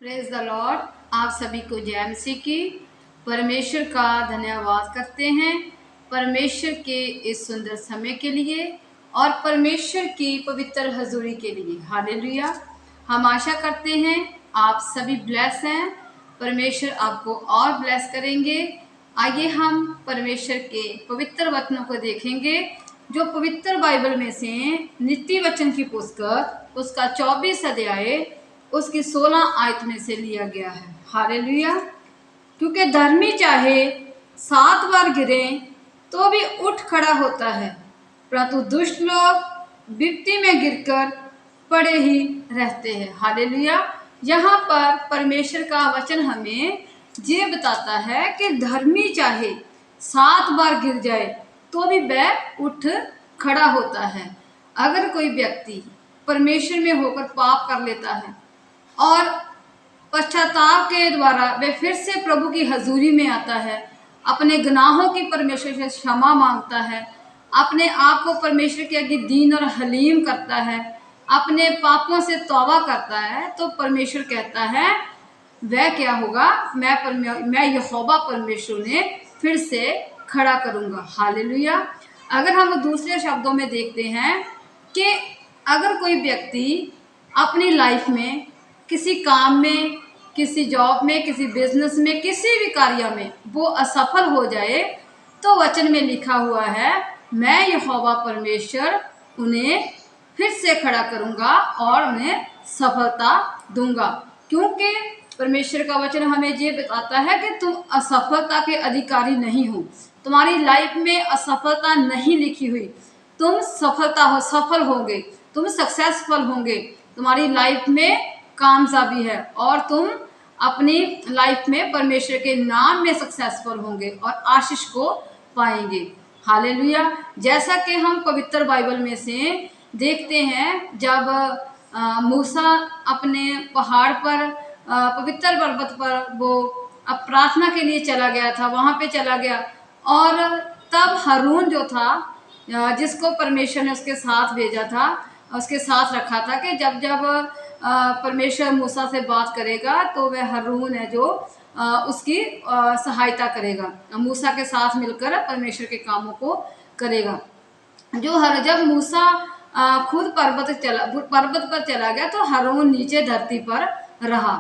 Praise the Lord. आप सभी को जय मसीह की। परमेश्वर का धन्यवाद करते हैं परमेश्वर के इस सुंदर समय के लिए और परमेश्वर की पवित्र हजूरी के लिए। हालेलुया। हम आशा करते हैं आप सभी ब्लेस हैं, परमेश्वर आपको और ब्लेस करेंगे। आइए हम परमेश्वर के पवित्र वचनों को देखेंगे जो पवित्र बाइबल में से नीति वचन की पुस्तक उसका 24 अध्याय उसकी 16 आयत में से लिया गया है। हालेलुया। क्योंकि धर्मी चाहे 7 बार गिरे तो भी उठ खड़ा होता है, परंतु दुष्ट लोग विपत्ति में गिरकर पड़े ही रहते हैं। हालेलुया। यहाँ पर परमेश्वर का वचन हमें ये बताता है कि धर्मी चाहे 7 बार गिर जाए तो भी वह उठ खड़ा होता है। अगर कोई व्यक्ति परमेश्वर में होकर पाप कर लेता है और पश्चाताप के द्वारा वे फिर से प्रभु की हजूरी में आता है, अपने गुनाहों की परमेश्वर से क्षमा मांगता है, अपने आप को परमेश्वर के आगे दीन और हलीम करता है, अपने पापों से तौबा करता है, तो परमेश्वर कहता है वह क्या होगा, मैं यहोवा परमेश्वर ने फिर से खड़ा करूंगा। हालेलुया। अगर हम दूसरे शब्दों में देखते हैं कि अगर कोई व्यक्ति अपनी लाइफ में किसी काम में, किसी जॉब में, किसी बिजनेस में, किसी भी कार्य में वो असफल हो जाए तो वचन में लिखा हुआ है मैं यहोवा परमेश्वर उन्हें फिर से खड़ा करूंगा और उन्हें सफलता दूंगा। क्योंकि परमेश्वर का वचन हमें ये बताता है कि तुम असफलता के अधिकारी नहीं हो, तुम्हारी लाइफ में असफलता नहीं लिखी हुई, तुम सफल होंगे, तुम सक्सेसफुल होंगे, तुम्हारी लाइफ में कामयाबी है और तुम अपनी लाइफ में परमेश्वर के नाम में सक्सेसफुल होंगे और आशीष को पाएंगे। हालेलुया। जैसा कि हम पवित्र बाइबल में से देखते हैं, जब मूसा अपने पहाड़ पर पवित्र पर्वत पर वो प्रार्थना के लिए चला गया था, वहाँ पे चला गया और तब हारून जो था जिसको परमेश्वर ने उसके साथ भेजा था, उसके साथ रखा था कि जब जब परमेश्वर मूसा से बात करेगा तो वह हारून है जो उसकी सहायता करेगा, मूसा के साथ मिलकर परमेश्वर के कामों को करेगा। जब मूसा खुद पर्वत पर चला गया तो हारून नीचे धरती पर रहा।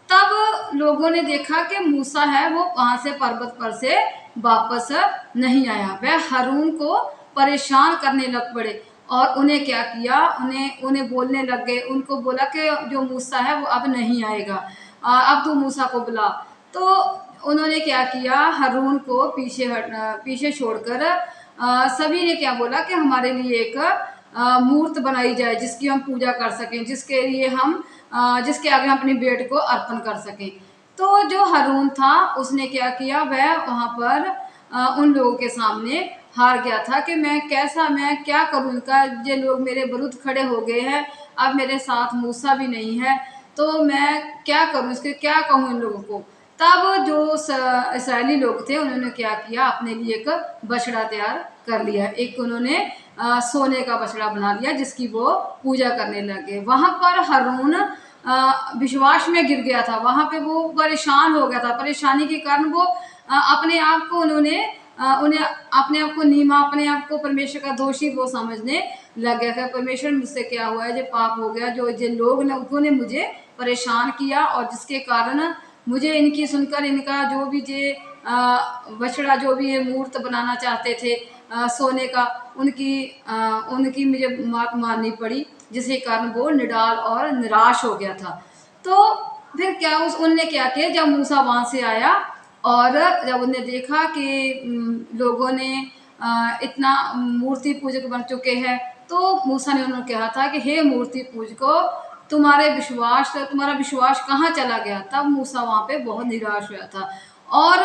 तब लोगों ने देखा कि मूसा है वो वहां से पर्वत पर से वापस नहीं आया। वह हारून को परेशान करने लग पड़े और उन्हें क्या किया, उन्हें बोलने लग गए, उनको बोला कि जो मूसा है वो अब नहीं आएगा, अब तू मूसा को बुला। तो उन्होंने क्या किया, हारून को पीछे छोड़कर सभी ने क्या बोला कि हमारे लिए एक मूर्त बनाई जाए जिसकी हम पूजा कर सकें, जिसके आगे हम अपनी भेंट को अर्पण कर सकें। तो जो हारून था उसने क्या किया, वह वहाँ पर उन लोगों के सामने हार गया था कि मैं क्या करूँ, इनका ये लोग मेरे विरुद्ध खड़े हो गए हैं, अब मेरे साथ मूसा भी नहीं है तो मैं क्या करूँ, इसके क्या कहूँ इन लोगों को। तब जो इसराइली लोग थे उन्होंने क्या किया, अपने लिए एक बछड़ा तैयार कर लिया, एक उन्होंने सोने का बछड़ा बना लिया जिसकी वो पूजा करने लगे। वहाँ पर हारून विश्वास में गिर गया था, वहाँ पे वो परेशान हो गया था, परेशानी के कारण वो अपने आप को उन्हें अपने आप को नीमा, अपने आप को परमेश्वर का दोषी वो समझने लग गया था। परमेश्वर मुझसे क्या हुआ है, जो पाप हो गया, जो लोग ने उन्होंने मुझे परेशान किया और जिसके कारण मुझे इनकी सुनकर इनका जो भी बछड़ा जो भी ये मूर्त बनाना चाहते थे सोने का, उनकी मुझे मात मारनी पड़ी, जिसके कारण वो निडाल और निराश हो गया था। तो फिर क्या उनने क्या किया, जब मूसा वहाँ से आया और जब उन्हें देखा कि लोगों ने इतना मूर्ति पूजक बन चुके हैं, तो मूसा ने उन्होंने कहा था कि हे मूर्ति पूजको, तुम्हारा विश्वास कहाँ चला गया। तब मूसा वहाँ पे बहुत निराश हुआ था और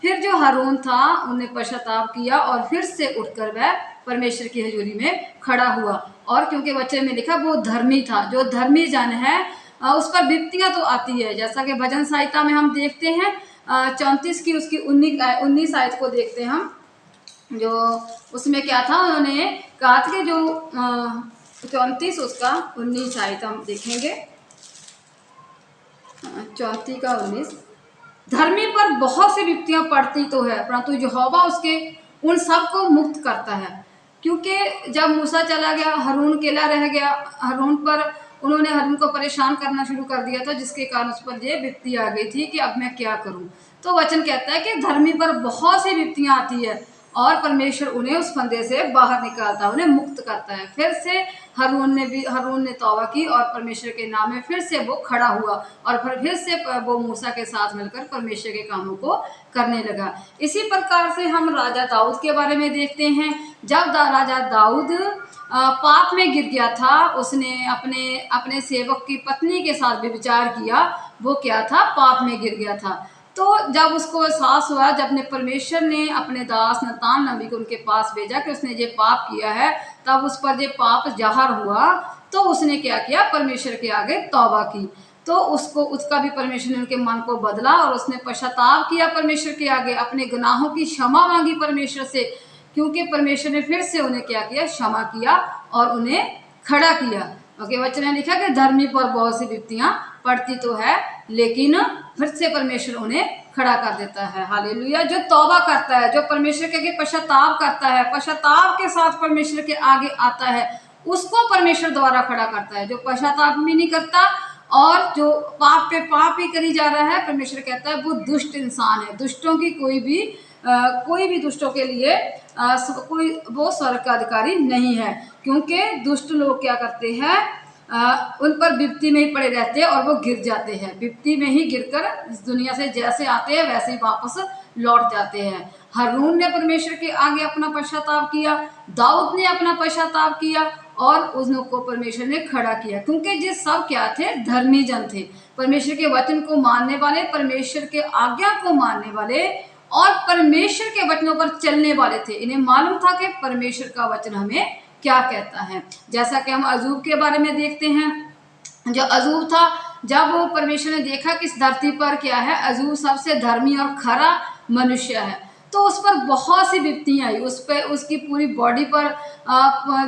फिर जो हारून था उन्हें पश्चाताप किया और फिर से उठकर वह परमेश्वर की हजूरी में खड़ा हुआ। और क्योंकि वचन में लिखा वो धर्मी था, जो धर्मी जन है उस पर विपत्तियां तो आती है, जैसा कि भजन संहिता में हम देखते हैं 34 की उसकी 19 आयत को देखते हैं हम, जो उसमें क्या था, उन्होंने कहा था कि जो 34 उसका 19 आयत हम देखेंगे, 34 का 19। धर्मी पर बहुत सी विपत्तियां पड़ती तो है, परंतु यहोवा उसके उन सब को मुक्त करता है। क्योंकि जब मूसा चला गया, हारून अकेला रह गया, उन्होंने हारून को परेशान करना शुरू कर दिया था, जिसके कारण उस पर ये विपत्ति आ गई थी कि अब मैं क्या करूं। तो वचन कहता है कि धर्मी पर बहुत सी विपत्तियां आती है और परमेश्वर उन्हें उस फंदे से बाहर निकालता है, उन्हें मुक्त करता है। फिर से हारून ने तौबा की और परमेश्वर के नाम में फिर से वो खड़ा हुआ और फिर से वो मूसा के साथ मिलकर परमेश्वर के कामों को करने लगा। इसी प्रकार से हम राजा दाऊद के बारे में देखते हैं। जब राजा दाऊद पाप में गिर गया था, उसने अपने सेवक की पत्नी के साथ व्यभिचार किया। वो क्या था? पाप में गिर गया था। तो जब उसको एहसास हुआ, जब ने परमेश्वर ने अपने दास नतान नबी को उनके पास भेजा कि उसने ये पाप किया है, तब उस पर ये पाप ज़ाहिर हुआ, तो उसने क्या किया? परमेश्वर के आगे तौबा की। तो उसका भी परमेश्वर ने उनके मन को बदला और उसने पश्चाताप किया परमेश्वर के आगे, अपने गुनाहों की क्षमा मांगी परमेश्वर से, क्योंकि परमेश्वर ने फिर से उन्हें क्या किया? क्षमा किया और उन्हें खड़ा किया। ओके, वचन में लिखा कि धर्मी पर बहुत सी विपत्तियां पड़ती तो है, लेकिन फिर से परमेश्वर उन्हें खड़ा कर देता है। हालेलुया। जो तौबा करता है, जो परमेश्वर के आगे पश्चाताप करता है, पश्चाताप के साथ परमेश्वर के आगे आता है, उसको परमेश्वर द्वारा खड़ा करता है। जो पश्चाताप भी नहीं करता और जो पाप पे पाप ही करी जा रहा है, परमेश्वर कहता है वो दुष्ट इंसान है। दुष्टों की कोई भी दुष्टों के लिए कोई वो स्वर्ग का अधिकारी नहीं है, क्योंकि दुष्ट लोग क्या करते हैं? उन पर विपत्ति में ही पड़े रहते हैं और वो गिर जाते हैं। विपत्ति में ही गिरकर इस दुनिया से जैसे आते हैं वैसे ही वापस लौट जाते हैं। हारून ने परमेश्वर के आगे अपना पश्चाताप किया, दाऊद ने अपना पश्चाताप किया और उनको परमेश्वर ने खड़ा किया, क्योंकि ये सब क्या थे? धर्मी जन थे, परमेश्वर के वचन को मानने वाले, परमेश्वर के आज्ञा को मानने वाले और परमेश्वर के वचनों पर चलने वाले थे। इन्हें मालूम था कि परमेश्वर का वचन हमें क्या कहता है। जैसा कि हम अजूब के बारे में देखते हैं। जो अजूब था, जब वो परमेश्वर ने देखा कि इस धरती पर क्या है? अजूब सबसे धर्मी और खरा मनुष्य है, तो उस पर बहुत सी विपत्तियां आई। उस पर, उसकी पूरी बॉडी पर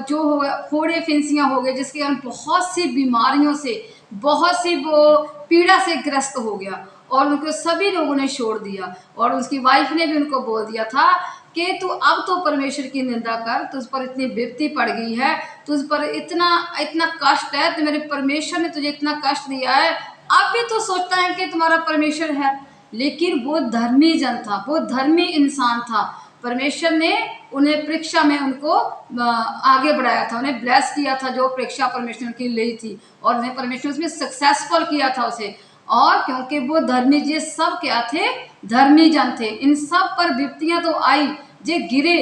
जो हो फोड़े फिंसियां हो गए, जिसके कारण बहुत सी बीमारियों से, बहुत सी वो पीड़ा से ग्रस्त हो गया और उनको सभी लोगों ने छोड़ दिया। और उसकी वाइफ ने भी उनको बोल दिया था कि तू अब तो परमेश्वर की निंदा कर, तुझ पर इतनी विपत्ति पड़ गई है, तुझ पर इतना इतना कष्ट है, तो मेरे परमेश्वर ने तुझे इतना कष्ट दिया है, अब भी तो सोचता है कि तुम्हारा परमेश्वर है। लेकिन वो धर्मी जन था, वो धर्मी इंसान था। परमेश्वर ने उन्हें परीक्षा में उनको आगे बढ़ाया था, उन्हें ब्लेस किया था, जो परीक्षा परमेश्वर की ली थी, और उन्हें परमेश्वर उसमें सक्सेसफुल किया था उसे। और क्योंकि वो धर्मी, ये सब क्या थे? धर्मी जन थे। इन सब पर विपत्तियां तो आई, जे गिरे,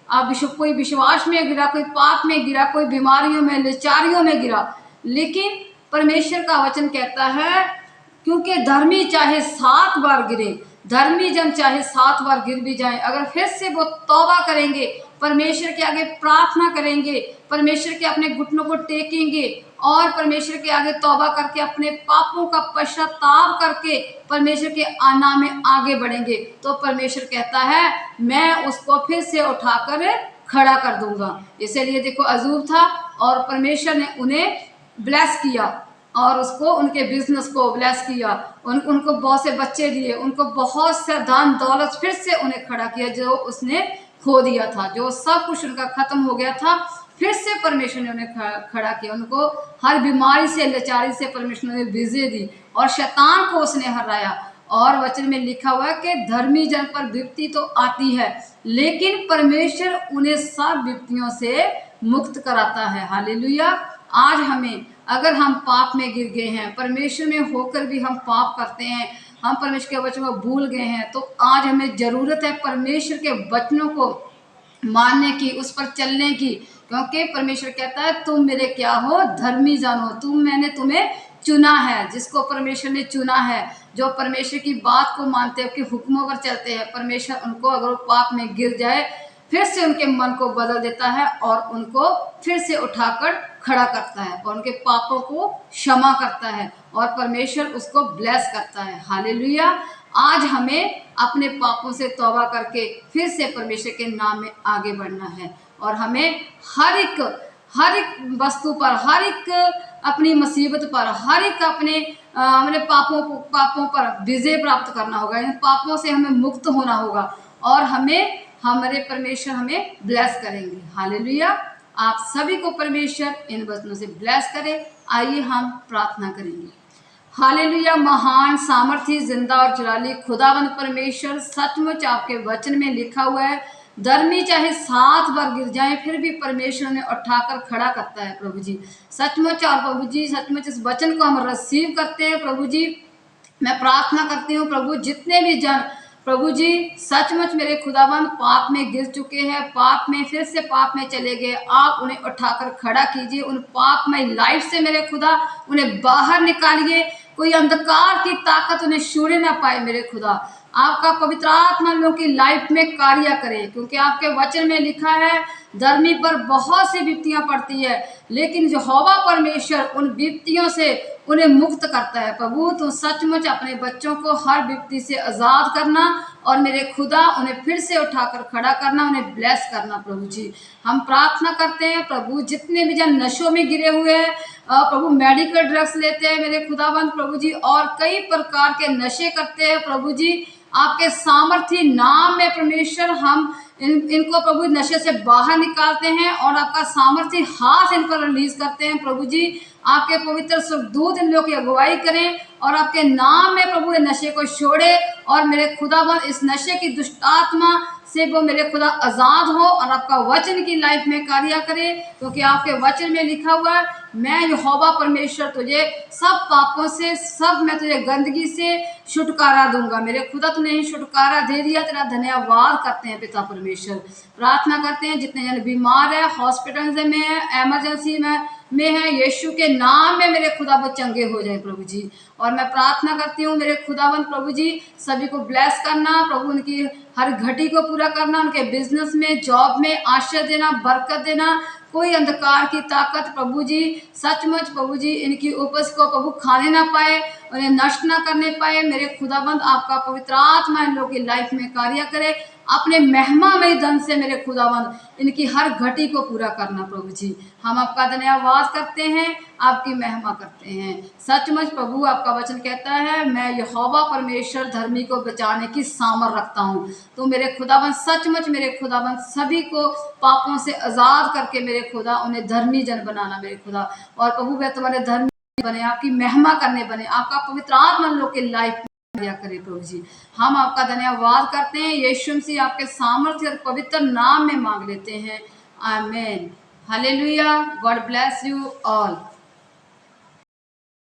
कोई विश्वास में गिरा, कोई पाप में गिरा, कोई बीमारियों में, लाचारियों में गिरा। लेकिन परमेश्वर का वचन कहता है, क्योंकि धर्मी चाहे 7 बार गिरे, धर्मी जन चाहे 7 बार गिर भी जाएं, अगर फिर से वो तौबा करेंगे, परमेश्वर के आगे प्रार्थना करेंगे, परमेश्वर के अपने घुटनों को टेकेंगे और परमेश्वर के आगे तौबा करके अपने पापों का पश्चाताप करके परमेश्वर के नाम में आगे बढ़ेंगे, तो परमेश्वर कहता है मैं उसको फिर से उठाकर खड़ा कर दूंगा। इसलिए देखो, अजूब था और परमेश्वर ने उन्हें ब्लेस किया और उसको, उनके बिजनेस को ब्लेस किया, उनको बहुत से बच्चे दिए, उनको बहुत से धन दौलत फिर से उन्हें खड़ा किया, जो उसने खो दिया था, जो सब कुछ उनका खत्म हो गया था, फिर से परमेश्वर ने उन्हें खड़ा किया। उनको हर बीमारी से, लाचारी से परमेश्वर ने विजय दी और शैतान को उसने हराया। और वचन में लिखा हुआ है कि धर्मी जन पर विपत्ति तो आती है, लेकिन परमेश्वर उन्हें सब विपत्तियों से मुक्त कराता है। हालेलुया। आज हमें, अगर हम पाप में गिर गए हैं, परमेश्वर में होकर भी हम पाप करते हैं, हम परमेश्वर के वचनों को भूल गए हैं, तो आज हमें जरूरत है परमेश्वर के वचनों को मानने की, उस पर चलने की, क्योंकि परमेश्वर कहता है तुम मेरे क्या हो? धर्मी जन हो। मैंने तुम्हें चुना है। जिसको परमेश्वर ने चुना है, जो परमेश्वर की बात को मानते हैं, उसके हुक्मों पर चलते हैं, परमेश्वर उनको, अगर वो पाप में गिर जाए, फिर से उनके मन को बदल देता है और उनको फिर से उठाकर खड़ा करता है और उनके पापों को क्षमा करता है और परमेश्वर उसको ब्लेस करता है। हालेलुया। आज हमें अपने पापों से तौबा करके फिर से परमेश्वर के नाम में आगे बढ़ना है और हमें हर एक वस्तु पर, हर एक अपनी मुसीबत पर, हर एक अपने हमारे पापों पर विजय प्राप्त करना होगा, इन पापों से हमें मुक्त होना होगा और हमें हमारे परमेश्वर हमें ब्लेस करेंगे। हालेलुया। आप सभी को परमेश्वर इन वचनों से ब्लेस करे। आइए हम प्रार्थना करेंगे। हालेलुया। महान सामर्थी जिंदा और जलाली खुदावंद परमेश्वर, सचमुच आपके वचन में लिखा हुआ है, धर्मी चाहे 7 बार गिर जाए फिर भी परमेश्वर ने उठाकर खड़ा करता है प्रभु जी। सचमुच और प्रभु जी, सचमुच इस वचन को हम रिसीव करते हैं प्रभु जी। मैं प्रार्थना करती हूँ प्रभु, जितने भी जन प्रभु जी सचमुच मेरे खुदाबंद पाप में गिर चुके हैं, पाप में फिर से पाप में चले गए, आप उन्हें उठाकर खड़ा कीजिए। उन पापमय लाइफ से मेरे खुदा उन्हें बाहर निकालिए। कोई अंधकार की ताकत उन्हें छूने ना पाए मेरे खुदा। आपका पवित्र आत्मा लोगों की लाइफ में कार्य करे, क्योंकि आपके वचन में लिखा है धर्मी पर बहुत सी विपत्तियां पड़ती है, लेकिन यहोवा परमेश्वर उन विपत्तियों से उन्हें मुक्त करता है। प्रभु तो सचमुच अपने बच्चों को हर विपत्ति से आज़ाद करना और मेरे खुदा उन्हें फिर से उठाकर खड़ा करना, उन्हें ब्लेस करना प्रभु जी। हम प्रार्थना करते हैं प्रभु, जितने भी जन नशों में गिरे हुए हैं प्रभु, मेडिकल ड्रग्स लेते हैं मेरे खुदाबंद प्रभु जी, और कई प्रकार के नशे करते हैं प्रभु जी, आपके सामर्थी नाम में परमेश्वर हम इनको प्रभु नशे से बाहर निकालते हैं और आपका सामर्थी हाथ इन पर रिलीज करते हैं प्रभु जी। आपके पवित्र स्वर्गदूत इन लोगों की अगुवाई करें और आपके नाम में प्रभु ये नशे को छोड़े और मेरे खुदाबंद इस नशे की दुष्ट आत्मा से वो मेरे खुदा आज़ाद हो और आपका वचन की लाइफ में कार्य करे, क्योंकि आपके वचन में लिखा हुआ है, मैं यहोवा परमेश्वर तुझे सब पापों से, सब मैं तुझे गंदगी से छुटकारा दूंगा। मेरे खुदा तूने ही छुटकारा दे दिया, तेरा धन्यवाद करते हैं पिता परमेश्वर। प्रार्थना करते हैं जितने जन बीमार है, हॉस्पिटल में है, एमरजेंसी में है, यीशु के नाम में मेरे खुदा वो चंगे हो जाए प्रभु जी। और मैं प्रार्थना करती हूँ मेरे खुदावंद प्रभु जी, सभी को ब्लेस करना प्रभु, उनकी हर घटी को पूरा करना, उनके बिजनेस में, जॉब में आशीष देना, बरकत देना। कोई अंधकार की ताकत प्रभु जी सचमुच प्रभु जी इनकी उपज को प्रभु खाने ना पाए, उन्हें नष्ट ना करने पाए। मेरे खुदाबंद आपका पवित्र आत्मा इन लोगों की लाइफ में कार्य करे, अपने महिमामय धन से मेरे खुदाबंद इनकी हर घटी को पूरा करना प्रभु जी। हम आपका धन्यवाद करते हैं, आपकी महिमा करते हैं। सचमुच प्रभु आपका वचन कहता है, मैं यहोवा परमेश्वर धर्मी को बचाने की सामर्थ रखता हूँ। तो मेरे खुदाबंद सचमुच मेरे खुदाबंद सभी को पापों से आज़ाद करके मेरे खुदा उन्हें धर्मी जन बनाना मेरे खुदा। और प्रभु वे तुम्हारे धर्मी बने, आपकी महिमा करने बने, आपका पवित्र आत्मा लोग के लाइफ करे प्रभु जी। हम आपका धन्यवाद करते हैं, यीशु मसीह आपके सामर्थ्य और पवित्र नाम में मांग लेते हैं, आमीन। Hallelujah. God bless you all.